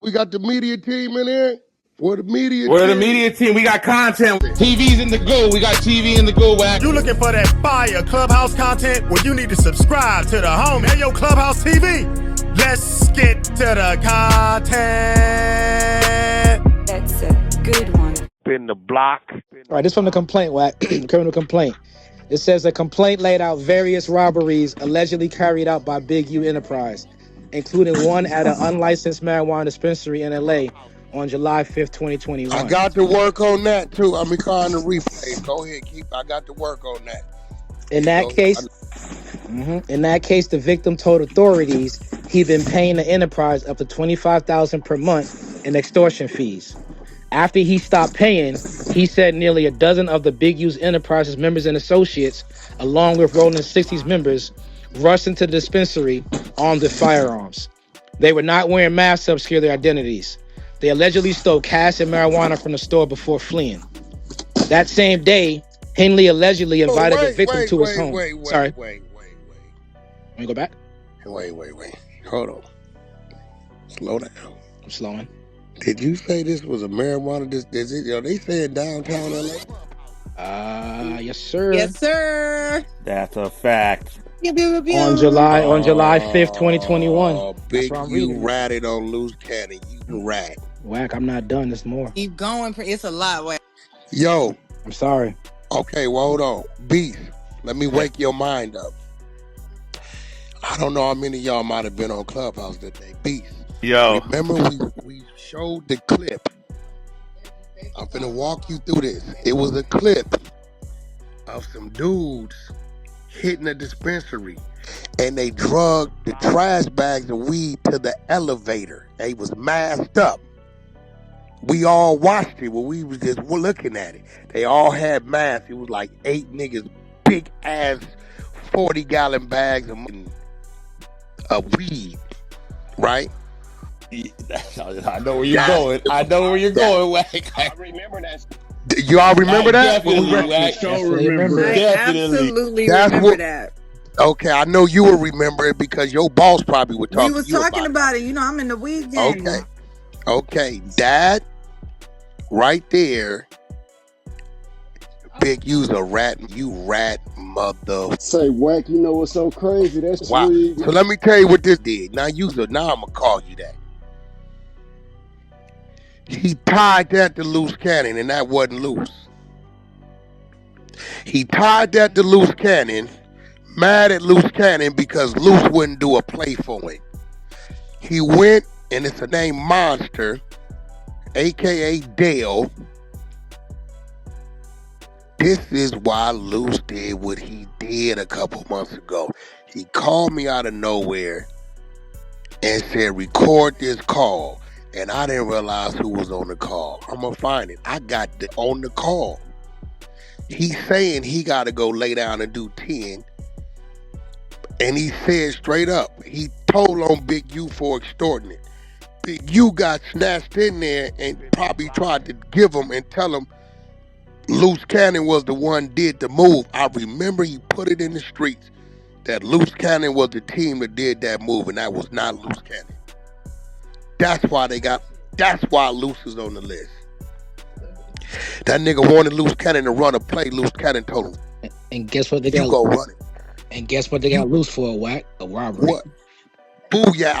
We got the media team in here. We're the media We're the team. media team. We got content. TV's in the go. We got TV in the go, Wack. You looking for that fire Clubhouse content? Well, you need to subscribe to the home. Hey, yo, Clubhouse TV. Let's get to the content. That's a good one. Spin the block. All right, this from the complaint, Wack. Criminal complaint. It says the complaint laid out various robberies allegedly carried out by Big U Enterprise, including one at an unlicensed marijuana dispensary in LA on July 5th, 2021. I got to work on that too. I'm recording the replay. Go ahead, I got to work on that. In that case, the victim told authorities he'd been paying the enterprise up to $25,000 per month in extortion fees. After he stopped paying, he said nearly a dozen of the Big U's Enterprises members and associates, along with Rolling 60s members, rushed into the dispensary armed with firearms. They were not wearing masks to obscure their identities. They allegedly stole cash and marijuana from the store before fleeing. That same day, Henley allegedly invited the victim to his home. Sorry. Wait. Let me go back. Wait. Hold on. Slow down. I'm slowing. Did you say this was a marijuana? Are they saying downtown LA? Yes, sir. Yes, sir. That's a fact. On July 5th, 2021. Big U ratted on Luce Cannon. You can rat. Wack, I'm not done. There's more. Keep going. It's a lot, Wack. Yo. I'm sorry. Okay, well, hold on. BEATZ, let me wake your mind up. I don't know how many of y'all might have been on Clubhouse that day. BEATZ. Yo. Remember we showed the clip. I'm finna walk you through this. It was a clip of some dudes hitting a dispensary, and they drugged the trash bags of weed to the elevator. They was masked up. We all watched it when we was just looking at it. They all had masks. It was like 8 niggas, big ass 40-gallon bags of weed, right? I know where you're going. Wack. I remember that. Y'all remember that? Definitely, Wack. I absolutely That's remember what- that. Okay, I know you will remember it because your boss probably would talk We to was you talking about it. You know, I'm in the weed game. Okay, Dad, right there. Big U's a rat. You rat mother. Say, Wack, you know what's so crazy? That's Wow. weed. So let me tell you what this did. Now I'm gonna call you that. He tied that to Luce Cannon, and that wasn't Luce. He tied that to Luce Cannon, mad at Luce Cannon because Luce wouldn't do a play for him. He went, and it's a name Monster, aka Dale. This is why Luce did what he did a couple months ago. He called me out of nowhere and said, record this call. And I didn't realize who was on the call. I'm going to find it. I got on the call. He's saying he got to go lay down and do 10. And he said straight up, he told on Big U for extorting it. Big U got snatched in there and probably tried to give him and tell him Luce Cannon was the one did the move. I remember he put it in the streets that Luce Cannon was the team that did that move, and that was not Luce Cannon. That's why Luce is on the list. That nigga wanted Luce Cannon to run a play. Luce Cannon told him, And guess what they got? you go run it. And guess what they got loose for, Wack? A robbery. What? Booyah.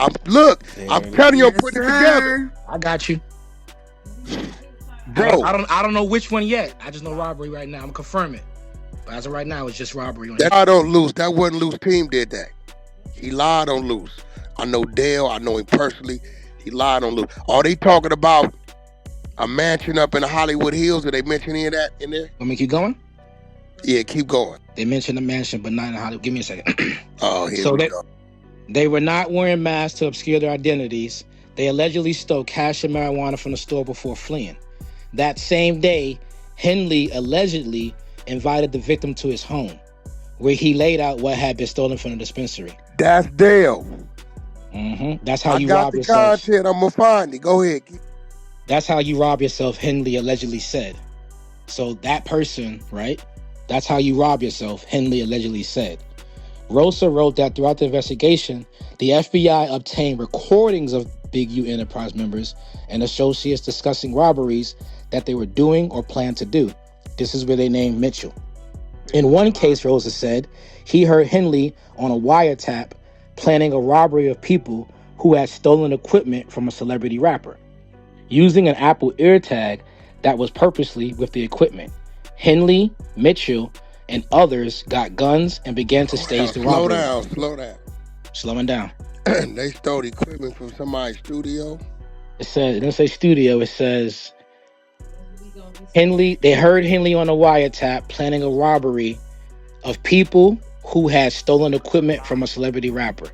I'm telling you, I'm putting it together. I got you. Bro. I don't know which one yet. I just know robbery right now. I'm confirming. But as of right now, it's just robbery. That lied on Luce. That wasn't Luce team did that. He lied on Luce. I know Dale. I know him personally. He lied on Luce. Are they talking about a mansion up in the Hollywood Hills? Are they mentioning any of that in there? Want me to keep going? Yeah, keep going. They mentioned a mansion, but not in Hollywood. Give me a second. Oh, here we go. They were not wearing masks to obscure their identities. They allegedly stole cash and marijuana from the store before fleeing. That same day, Henley allegedly invited the victim to his home, where he laid out what had been stolen from the dispensary. That's Dale. That's how you rob yourself. I got the content. I'm going to find it. Go ahead. That's how you rob yourself, Henley allegedly said. So that person, right? That's how you rob yourself, Henley allegedly said. Rosa wrote that throughout the investigation, the FBI obtained recordings of Big U Enterprise members and associates discussing robberies that they were doing or planned to do. This is where they named Mitchell. In one case, Rosa said, he heard Henley on a wiretap planning a robbery of people who had stolen equipment from a celebrity rapper. Using an Apple AirTag that was purposely with the equipment, Henley, Mitchell, and others got guns and began to stage the robbery. Slow down. Slowing down. They stole equipment from somebody's studio. It doesn't say studio, it says Henley. They heard Henley on a wiretap planning a robbery of people who had stolen equipment from a celebrity rapper.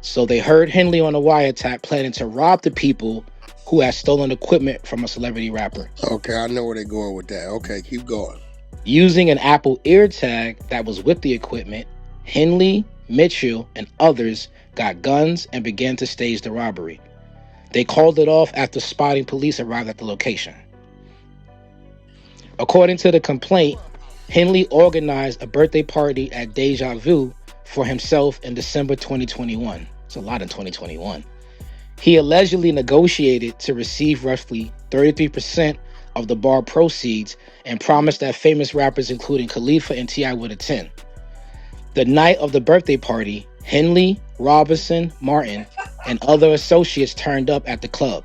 So they heard Henley on a wiretap planning to rob the people who had stolen equipment from a celebrity rapper. Okay, I know where they're going with that. Okay, keep going. Using an Apple AirTag that was with the equipment, Henley, Mitchell, and others got guns and began to stage the robbery. They called it off after spotting police arrived at the location. According to the complaint, Henley organized a birthday party at Deja Vu for himself in December 2021. It's a lot in 2021. He allegedly negotiated to receive roughly 33% of the bar proceeds and promised that famous rappers including Khalifa and T.I. would attend. The night of the birthday party, Henley, Robinson, Martin, and other associates turned up at the club.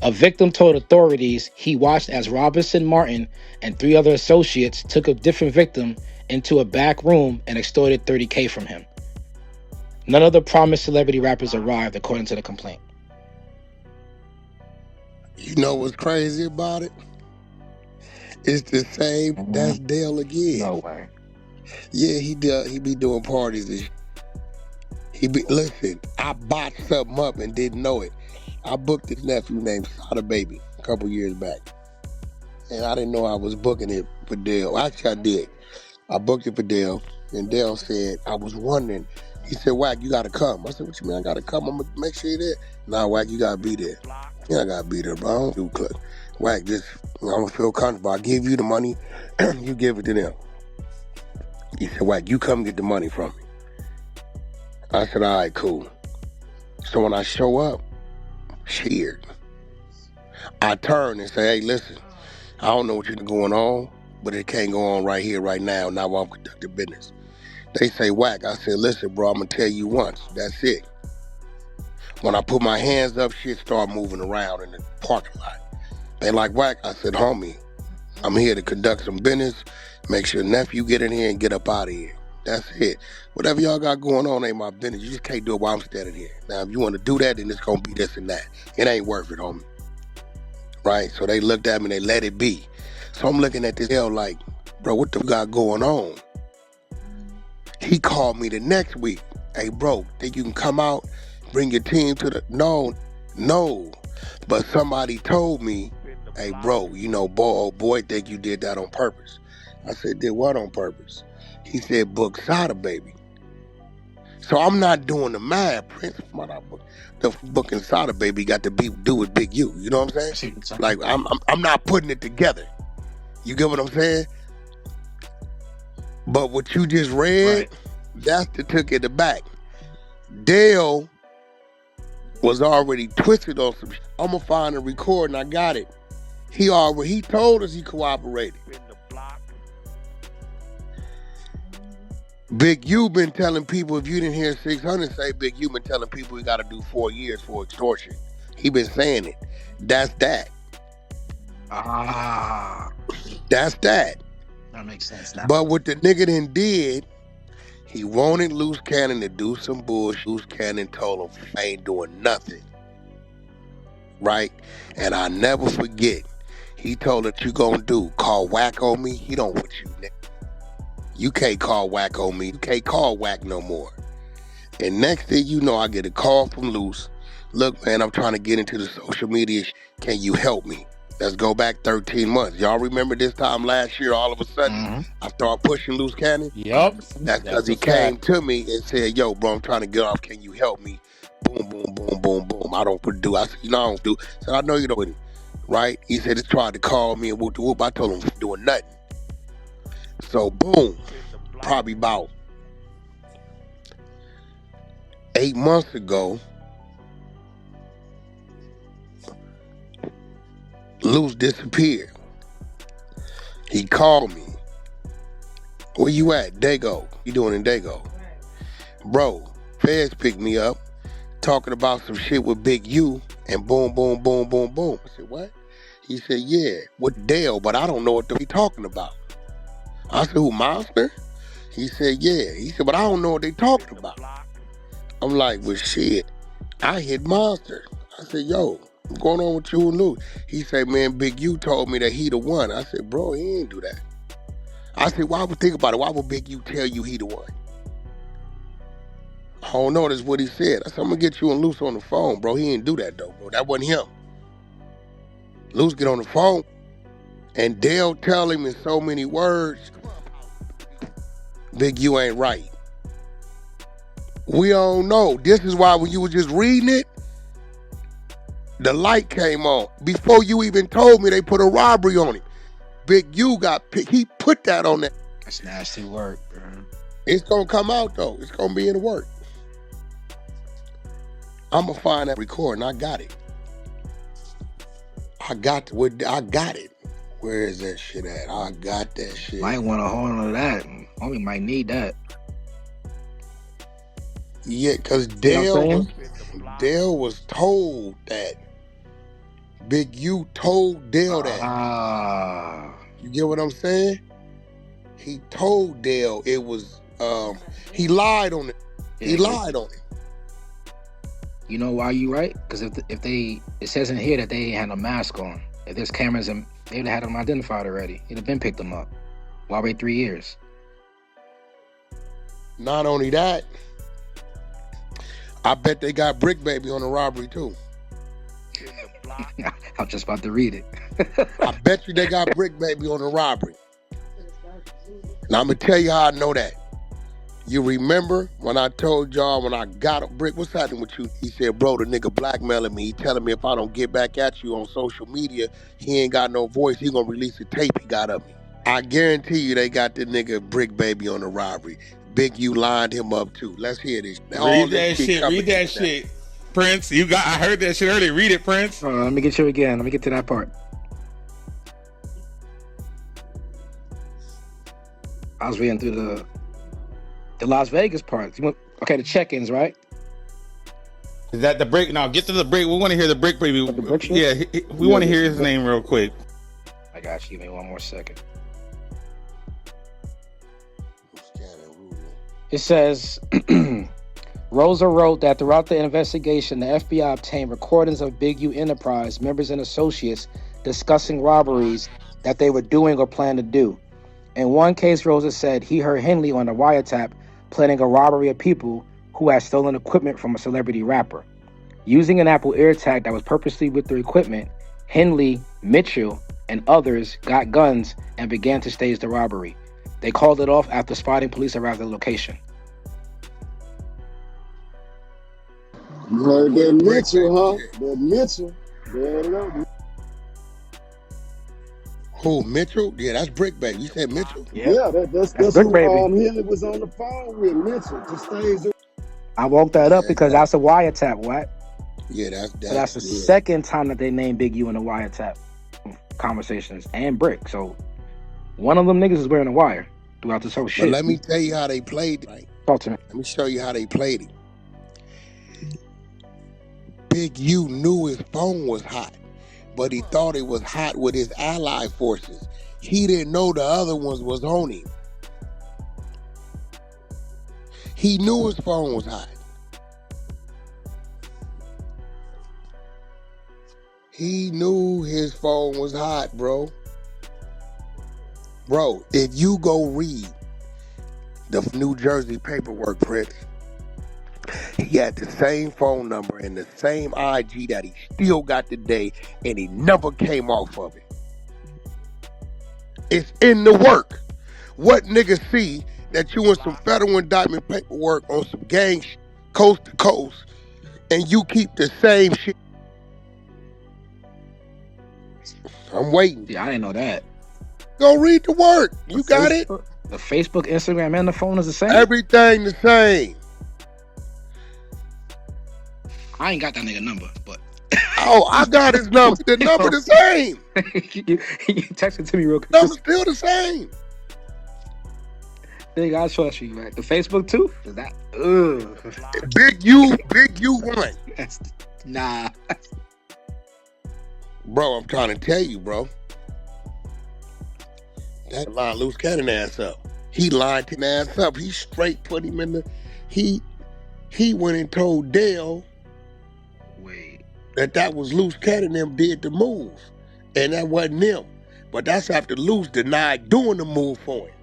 A victim told authorities he watched as Robinson, Martin, and 3 other associates took a different victim into a back room and extorted $30K from him. None of the promised celebrity rappers arrived, according to the complaint. You know what's crazy about it? It's the same. That's Dale again. No way. Yeah, he be doing parties and listen, I botched something up and didn't know it. I booked his nephew named Sada Baby a couple years back. And I didn't know I was booking it for Dale. Actually, I did. I booked it for Dale. And Dale said, I was wondering. He said, Wack, you got to come. I said, what you mean I got to come? I'm going to make sure you're there. Nah, Wack, you got to be there. Yeah, I got to be there, bro. I don't do club. Wack, just, I'm going to feel comfortable. I give you the money. You give it to them. He said, Wack, you come get the money from me. I said, all right, cool. So when I show up, cheered. I turn and say, hey, listen, I don't know what you're going on, but it can't go on right here, right now, not while I'm conducting business. They say, Wack. I said, listen, bro, I'm going to tell you once. That's it. When I put my hands up, shit start moving around in the parking lot. They like, Wack. I said, homie, I'm here to conduct some business, make sure nephew get in here and get up out of here. That's it. Whatever y'all got going on ain't my business. You just can't do it while I'm standing here. Now, if you want to do that, then it's going to be this and that. It ain't worth it, homie. Right? So they looked at me and they let it be. So I'm looking at this hell like, bro, what the got going on? He called me the next week. Hey, bro, think you can come out, bring your team to the... No. But somebody told me, hey, bro, you know, boy, think you did that on purpose. I said, did what on purpose? He said, book Sada Baby. So I'm not doing the math, Prince. The booking Sada Baby got to do with Big U. You know what I'm saying? Like, I'm not putting it together. You get what I'm saying? But what you just read, right, that's the took it back. Dale was already twisted on some shit. I'm going to find a recording. I got it. He told us he cooperated. Big U been telling people, if you didn't hear 600 say, Big U been telling people he got to do 4 years for extortion. He been saying it. That's that. That's that. That makes sense now. But what the nigga then did, he wanted Luce Cannon to do some bullshit. Luce Cannon told him, I ain't doing nothing. Right? And I never forget, he told her, what you gonna do? Call Wack on me? He don't want you, nigga. You can't call Wack on me. You can't call Wack no more. And next thing you know, I get a call from Luce. Look, man, I'm trying to get into the social media. Can you help me? Let's go back 13 months. Y'all remember this time last year, all of a sudden, I started pushing Luce Cannon? Yup. That's because he came to me and said, yo, bro, I'm trying to get off. Can you help me? Boom, boom, boom, boom, boom. I don't do. I said, I don't do. I said, I know you don't. Right? He said, he tried to call me and whoop the whoop. I told him, doing nothing. So, boom. Probably about 8 months ago, Luce disappeared. He called me. Where you at? Dago. You doing in Dago? Bro, feds picked me up talking about some shit with Big U and boom, boom, boom, boom, boom. I said, what? He said, yeah, with Dale, but I don't know what he talking about. I said, who, Monster? He said, yeah. He said, but I don't know what they talking about. I'm like, well, shit, I hit Monster. I said, yo, what's going on with you and Lou? He said, man, Big U told me that he the one. I said, bro, he ain't do that. I said, why would think about it? Why would Big U tell you he the one? I don't know, that's what he said. I said, I'm gonna get you and Luce on the phone, bro. He didn't do that though, bro. That wasn't him. Luce get on the phone and Dale tell him in so many words, Big U ain't right. We don't know. This is why when you were just reading it, the light came on. Before you even told me they put a robbery on him. Big U got picked. He put that on there. That's nasty work, bro. It's gonna come out though. It's gonna be in the work. I'm gonna find that recording. I got it. I got it. Where is that shit at? I got that shit. Might want to hold on to that. Homie might need that. Yeah, because Dale was told that. Big U told Dale that. You get what I'm saying? He told Dale it was, he lied on it. He lied on it. You know why you right? Because if they, it says in here that they ain't had no mask on. If there's cameras, and they'd have had them identified already. He'd have been picked them up. Why wait 3 years? Not only that, I bet they got Brick Baby on the robbery too. I'm just about to read it. I bet you they got Brick Baby on the robbery. Now I'm gonna tell you how I know that. You remember when I told y'all when I got a Brick, what's happening with you? He said, bro, the nigga blackmailing me. He telling me if I don't get back at you on social media, he ain't got no voice. He gonna release a tape he got of me. I guarantee you they got the nigga Brick Baby on the robbery. Big U lined him up too. Let's hear this. Read that shit. Prince, I heard that shit earlier. Read it, Prince. Let me get you again. Let me get to that part. I was reading through the Las Vegas part. Okay, the check-ins, right? Is that the Brick? Now get to the Brick. We want to hear the Brick Baby. Yeah, we want to hear his name real quick. I got you. Give me one more second. It says, Rosa wrote that throughout the investigation, the FBI obtained recordings of Big U Enterprise members and associates discussing robberies that they were doing or plan to do. In one case, Rosa said he heard Henley on a wiretap planning a robbery of people who had stolen equipment from a celebrity rapper. Using an Apple AirTag that was purposely with the equipment, Henley, Mitchell, and others got guns and began to stage the robbery. They called it off after spotting police arrived at the location. You heard that Mitchell, huh? That Mitchell. There you go. Who, Mitchell? Yeah, that's Brick Baby. You said Mitchell? Yeah, that's who Henley was on the phone with, Mitchell. Just stays. I woke that up because that's a wiretap, what? Yeah, that's the second time that they named Big U in the wiretap conversations and Brick. So one of them niggas is wearing a wire throughout this whole shit. But let me tell you how they played it. Right? Talk to me. Let me show you how they played it. Big U knew his phone was hot, but he thought it was hot with his allied forces. He didn't know the other ones was on him. He knew his phone was hot. He knew his phone was hot, bro. Bro, if you go read the New Jersey paperwork, Prince, he had the same phone number and the same IG that he still got today, and he never came off of it. It's in the work. What niggas see that you in some federal indictment paperwork on some gang coast to coast, and you keep the same shit? I'm waiting. Yeah, I didn't know that. Go read the work. You got it? The Facebook, Instagram, and the phone is the same? Everything the same. I ain't got that nigga number, but Oh, I got his number. The number the same. you text it to me real quick. Number still the same. Nigga, I trust you, right? The Facebook too? Is that? Big U one. Nah. Bro, I'm trying to tell you, bro. That line Luce Cannon ass up. He lined his ass up. He straight put him in the. He went and told Dale that was Luce Cannon them did the move, and that wasn't them. But that's after Luce denied doing the move for him.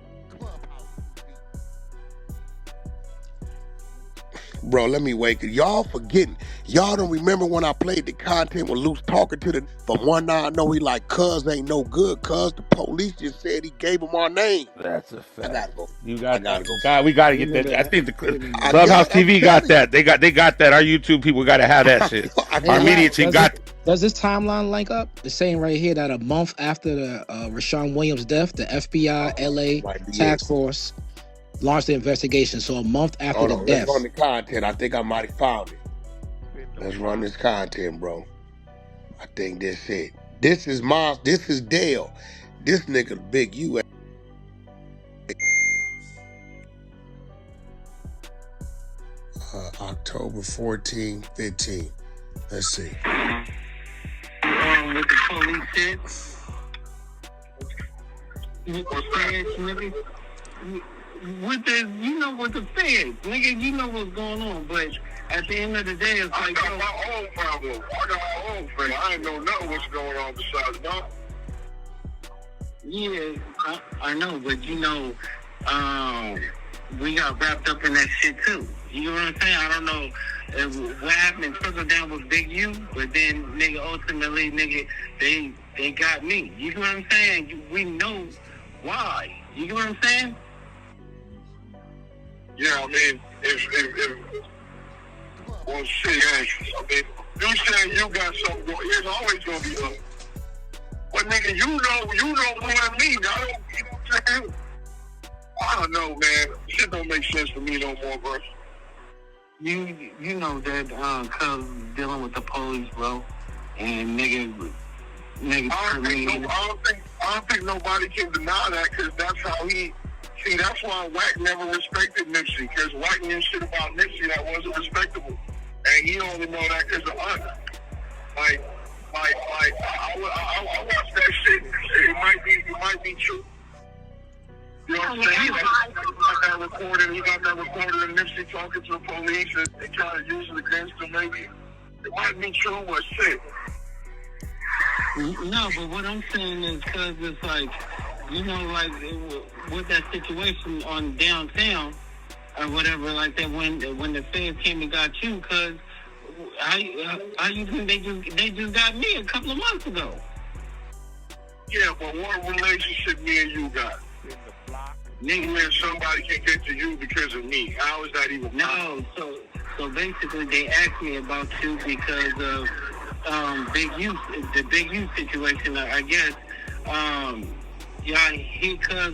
Bro, let me wake it. Y'all forgetting. Y'all don't remember when I played the content when Luce talking to the from one night. I know he like, cuz ain't no good, cuz the police just said he gave him our name. That's a fact. I gotta go. You got. I gotta go. God, we gotta get that. I think the Clubhouse TV got that. They got that. Our YouTube people gotta have that shit. Our media team got. Does this timeline link up? It's saying right here that a month after the Rashawn Williams death, the FBI LA task force launched the investigation. So a month after the death. Let's run the content. I think I might have found it. Let's run this content, bro. I think that's it. This is Dale. This nigga Big U. October 14, 15. Let's see. With the police shit. With the feds, nigga. With the feds, nigga, you know what's going on, but at the end of the day, it's like, I got my own problem. I got my own thing. I ain't know nothing what's going on besides that. Yeah, I know, but we got wrapped up in that shit too. You know what I'm saying? I don't know what happened trickled down with Big U, but then nigga ultimately they got me. You know what I'm saying? We know why. You know what I'm saying? Yeah, I mean, if well, shit, I mean, you saying you got something going, it's always gonna be up. But nigga, you know more than me. You know what I'm saying? I don't know, man. Shit don't make sense for me no more, bro. You know that cuz dealing with the police, bro, and nigga. I don't think nobody can deny that, because that's how he. See, that's why Wack never respected Nipsey, because Wack knew shit about Nipsey that wasn't respectable, and he only know that because of us. Like, I watched that shit. It might be true. You know what I'm saying? He got that recording of Nipsey talking to the police and trying to use it against him. Maybe it might be true, but shit. No, but what I'm saying is, because it's like, like with that situation on downtown or whatever, like that when the feds came and got you, because how you think they just got me a couple of months ago? Yeah, but what relationship me and you got? Nigga, man, somebody can get to you because of me. How is that even possible? No, so basically they asked me about you because of the Big U situation, I guess. He says,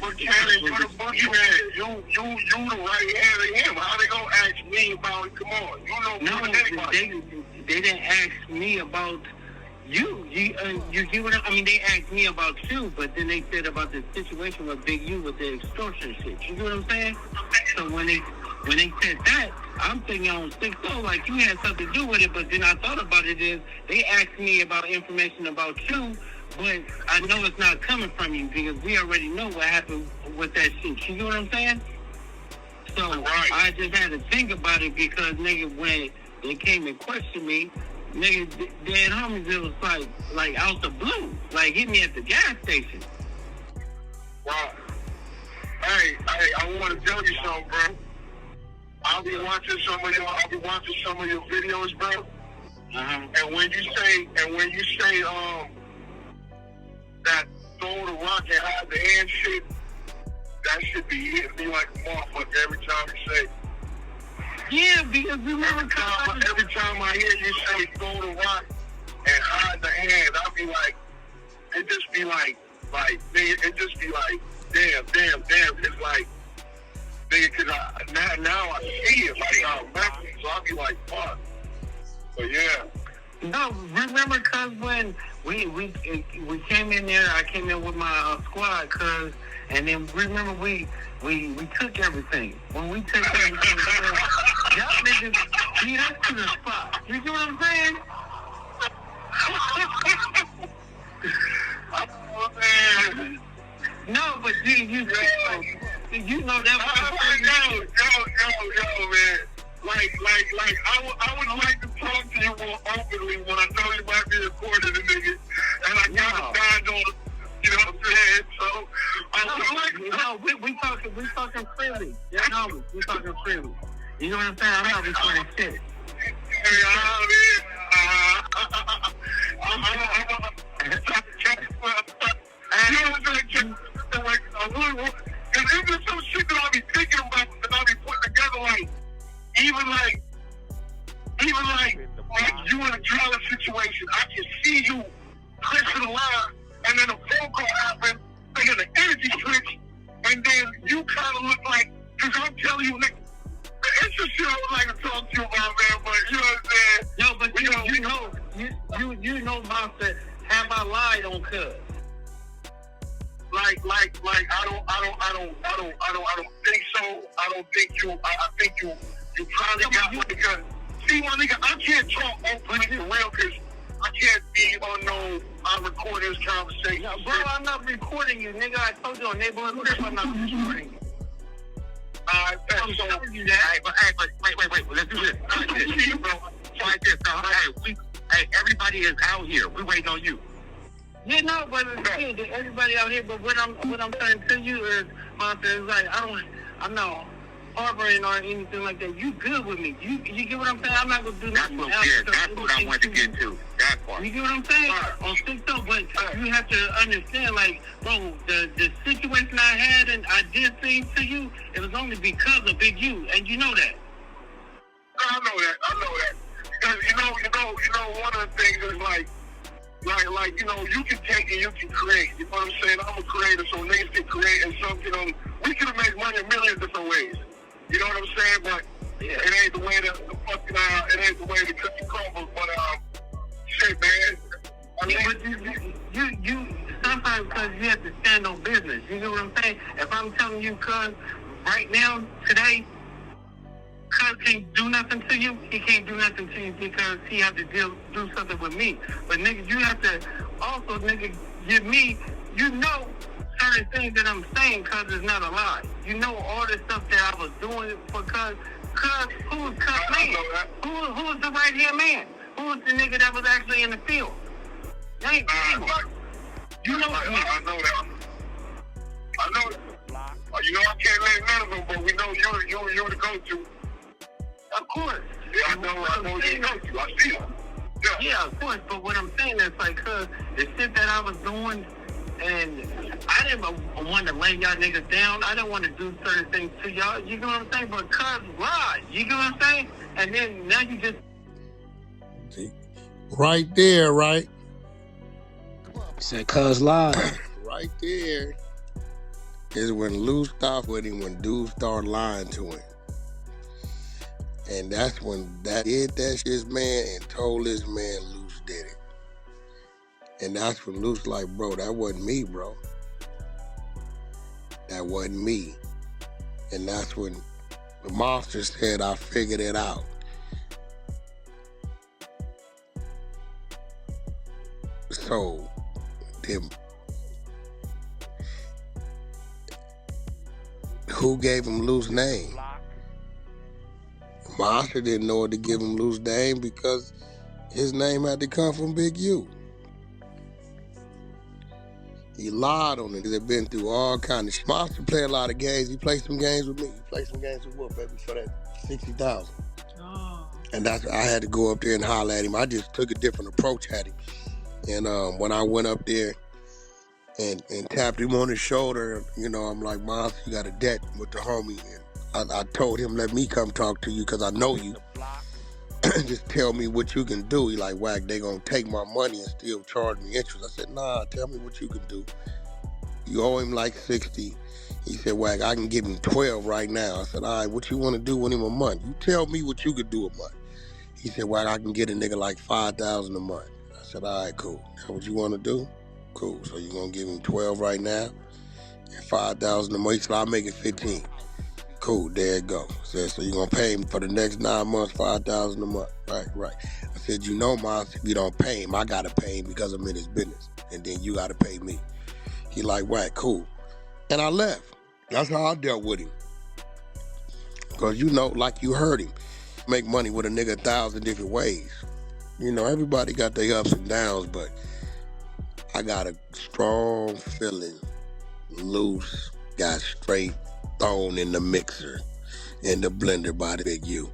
but Cannon, you're the boogeyman. You the right hand of him. How they gonna ask me about it? Come on, you know more than anybody. They didn't ask me about you. You get what I mean? They asked me about you, but then they said about the situation with Big U with the extortion shit. You get what I'm saying? So when they said that, I'm thinking on 6-0, like you had something to do with it, but then I thought about it is they asked me about information about you, but I know it's not coming from you because we already know what happened with that shit. You know what I'm saying? So right. I just had to think about it because, nigga, when they came and questioned me, nigga, dead homies, it was like out the blue. Like, hit me at the gas station. Wow. Hey, I want to tell you something, bro. I'll be watching some of your videos, bro. Uh-huh. And when you say that throw the rock and hide the hand shit, that should be hitting me like a motherfucker every time you say it. Yeah, because every time I hear you say throw the rock and hide the hand, I'll be like, it just be like, damn. It's like, nigga, because now I see it, like, I'm messing, so I'll be like, fuck. But yeah. No, remember, cuz when we came in there, I came in with my squad, cuz, and then remember we took everything. When we took everything, y'all niggas beat us to the spot. You get what I'm saying? Oh, man. No, but you know that was yo, man. Like, I would like to talk to you more openly when I know you might be recording the nigga, and I got to dive on, you know what I'm saying? So, we talking freely. You know, we talking freely. You know what I'm saying? I'm not recording shit. Because even some shit that I be thinking about that I be putting together, like even like you in a trial situation, I can see you pressing the line, and then a phone call happens, and then the energy switch, and then you kind of look like, because I'm telling you, nigga, it's just shit I would like to talk to you about, man, but you know what I'm saying? Yo, but you know, Monster, have I lied on cuz? Like, I don't think so. I think you probably got one because, see, my nigga, I can't talk openly for real because I can't be on no, I'm recording this conversation. No, bro, I'm not recording you, nigga. I told you on Neighborhood Crip, I'm not recording you. I'm telling you that. But wait, let's do this. Bro, like this, everybody is out here. We waiting on you. Yeah, no, but everybody out here. But what I'm trying to tell you is, Monster, is like I'm not harboring or anything like that. You good with me? You get what I'm saying? I'm not gonna do nothing. That's what I want to get to. That part. You get what I'm saying? On 6-0, but you have to understand, like, bro, the situation I had and I did things to you, it was only because of Big U, and you know that. I know that. Because you know, one of the things is like, you know, you can take and you can create. You know what I'm saying? I'm a creator, so niggas can create and something. We could have made money a million different ways. You know what I'm saying? But it ain't the way the fucking it ain't the way the cookie crumbles. But shit, man. I mean, but you sometimes cause you have to stand on business. You know what I'm saying? If I'm telling you, cuz right now, today, cuz can't do nothing to you, he can't do nothing to you because he have to do something with me. But nigga, you have to also, nigga, give me, you know, certain things that I'm saying, cuz it's not a lie. You know all the stuff that I was doing for cuz who was cuz man? Who was the right hand man? Who was the nigga that was actually in the field? That ain't you know what I know that. I know that. You know I can't name none of them, but we know you're the go-to. Of course. Yeah, I know you're the go-to. I see them. Yeah, of course. But what I'm saying is like, cuz the shit that I was doing, and I didn't want to lay y'all niggas down. I didn't want to do certain things to y'all. You know what I'm saying? But cuz lied. You know what I'm saying? And then now you just... Right there, right? Said cuz lied. Right there is when Luce stopped with him, when dudes started lying to him. And that's when that did that shit, man, and told this man Luce did it. And that's when Luce like, bro, that wasn't me, bro. That wasn't me. And that's when the monster said, I figured it out. So, who gave him Luce's name? Monster didn't know what to give him Luce's name because his name had to come from Big U. He lied on it. They've been through all kind of shit. Monster play a lot of games. He played some games with me. He played some games with Wolf, baby, for that 60,000. Oh. And that's I had to go up there and holler at him. I just took a different approach at him. And when I went up there and tapped him on his shoulder, you know, I'm like, Monster, you got a debt with the homie. And I told him, let me come talk to you because I know you. Just tell me what you can do. He like, Wack, they gonna take my money and still charge me interest. I said, nah, tell me what you can do. You owe him like 60. He said, Wack, I can give him 12 right now. I said, all right, what you want to do with him a month? You tell me what you could do a month. He said, well, I can get a nigga like 5,000 a month. I said, all right, cool. That's what you want to do? Cool. So you're going to give him 12 right now and 5,000 a month. He said, I'll make it 15. Cool, there you go. Said, so you're going to pay him for the next 9 months, 5,000 a month. Right. I said, you know, Mons, if you don't pay him, I got to pay him because I'm in his business. And then you got to pay me. He like, right, cool. And I left. That's how I dealt with him. Because, you know, like you heard him, make money with a nigga 1,000 different ways. You know, everybody got their ups and downs, but I got a strong feeling Luce got straight thrown in the mixer, in the blender by the Big U.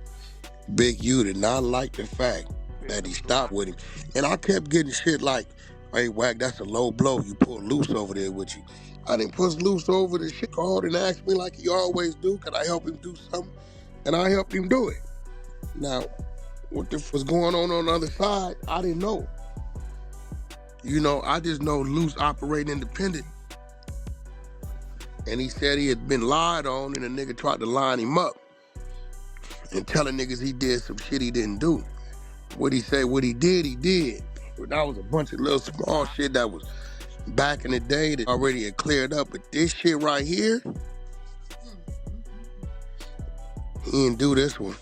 Big U did not like the fact that he stopped with him. And I kept getting shit like, hey, Wack, that's a low blow. You pull Luce over there with you. I didn't push Luce over the shit, called and asked me like he always do, could I help him do something? And I helped him do it. Now, what the was going on the other side, I didn't know. You know, I just know Luce operating independent. And he said he had been lied on and a nigga tried to line him up and telling niggas he did some shit he didn't do. What he said, what he did. But that was a bunch of little small shit that was back in the day that already had cleared up. But this shit right here, he didn't do this one.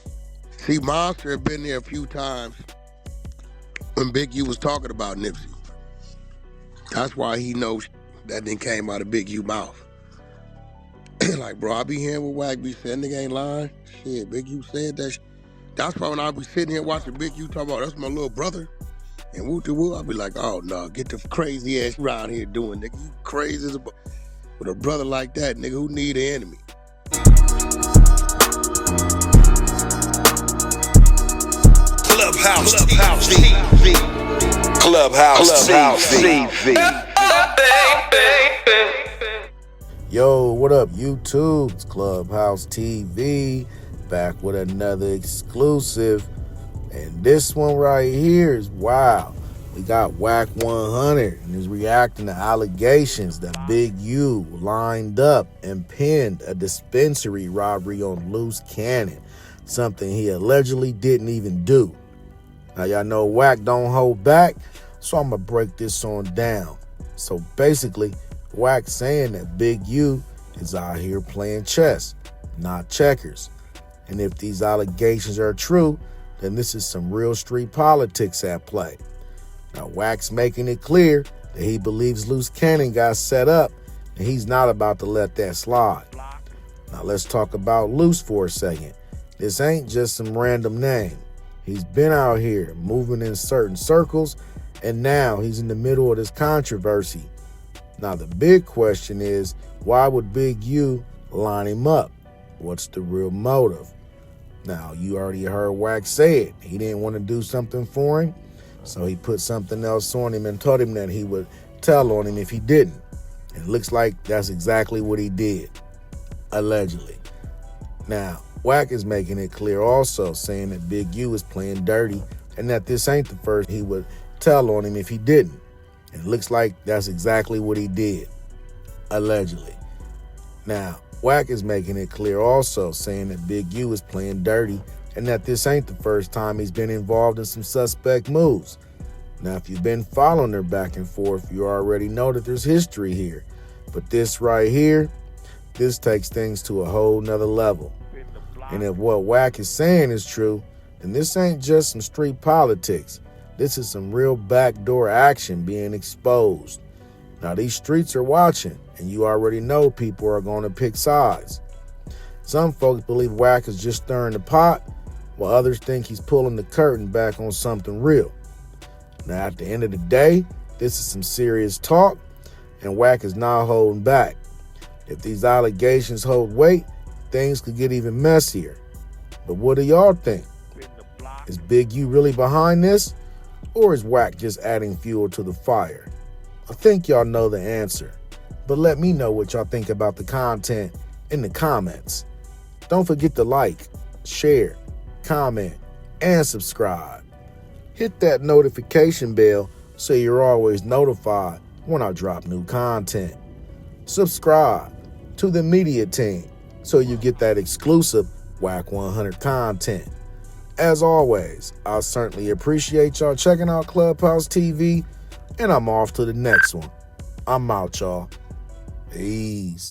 See, Monster had been there a few times when Big U was talking about Nipsey. That's why he knows that then came out of Big U mouth. Like, bro, I be hearing what Wack be saying, nigga ain't lying. Shit, Big U said that shit. That's why when I be sitting here watching Big U talk about, that's my little brother, and woo-to-woo, I be like, oh, no, get the crazy ass around here doing, nigga. You crazy as a... With a brother like that, nigga, who need an enemy? Clubhouse TV. Clubhouse TV. Yo, what up, YouTube? It's Clubhouse TV, back with another exclusive. And this one right here is wow. We got Wack 100, and he's reacting to allegations that Big U lined up and pinned a dispensary robbery on Luce Cannon, something he allegedly didn't even do. Now, y'all know Wack don't hold back, so I'm going to break this on down. So basically, Wack saying that Big U is out here playing chess, not checkers. And if these allegations are true, then this is some real street politics at play. Now, Wack's making it clear that he believes Luce Cannon got set up, and he's not about to let that slide. Now, let's talk about Luce for a second. This ain't just some random name. He's been out here moving in certain circles, and now he's in the middle of this controversy. Now, the big question is, why would Big U line him up? What's the real motive? Now, you already heard Wack say it. He didn't want to do something for him, so he put something else on him and told him that he would tell on him if he didn't. And it looks like that's exactly what he did, allegedly. Now, Wack is making it clear also, saying that Big U is playing dirty and that this ain't the first he would tell on him if he didn't. And it looks like that's exactly what he did, allegedly. Now, Wack is making it clear also, saying that Big U is playing dirty and that this ain't the first time he's been involved in some suspect moves. Now, if you've been following her back and forth, you already know that there's history here. But this right here, this takes things to a whole nother level. And if what Wack is saying is true, then this ain't just some street politics. This is some real backdoor action being exposed. Now, these streets are watching, and you already know people are going to pick sides. Some folks believe Wack is just stirring the pot, while others think he's pulling the curtain back on something real. Now, at the end of the day, this is some serious talk, and Wack is not holding back. If these allegations hold weight, things could get even messier. But what do y'all think? Is Big U really behind this? Or is Wack just adding fuel to the fire? I think y'all know the answer. But let me know what y'all think about the content in the comments. Don't forget to like, share, comment, and subscribe. Hit that notification bell so you're always notified when I drop new content. Subscribe to the media team so you get that exclusive Wack 100 content. As always, I certainly appreciate y'all checking out Clubhouse TV, and I'm off to the next one. I'm out, y'all. Peace.